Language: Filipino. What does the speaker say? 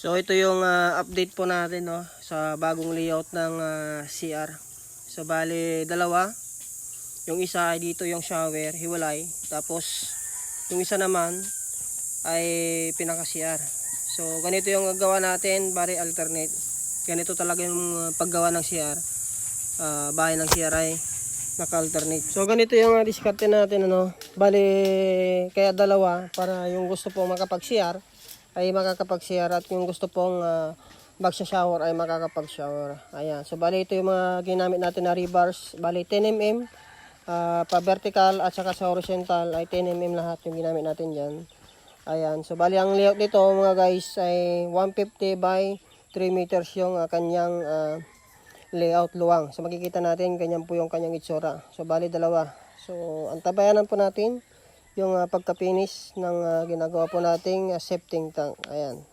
So ito yung update po natin, no, sa bagong layout ng CR. So bali dalawa. Yung isa ay dito yung shower, hiwalay. Tapos yung isa naman ay pinaka CR. So ganito yung gagawa natin, bali alternate. Ganito talaga yung paggawa ng CR. Bahay ng CR ay naka-alternate. So ganito yung diskarte natin, ano. Bali kaya dalawa para yung gusto pong makapag-CR ay makakapag-CR at yung gusto pong magsha-shower ay makakapag-shower. Ayan. So bali ito yung mga ginamit natin na rebars. Bali 10 mm pa vertical at saka sa horizontal ay 10 mm lahat yung ginamit natin diyan. Ayan. So bali ang layout nito mga guys ay 150 by 3 meters yung kanyang layout luwang. So makikita natin ganyan po yung kanyang itsura. So bali dalawa. So antabayanan po natin yung pagka-finish ng ginagawa po nating septic tank. Ayan.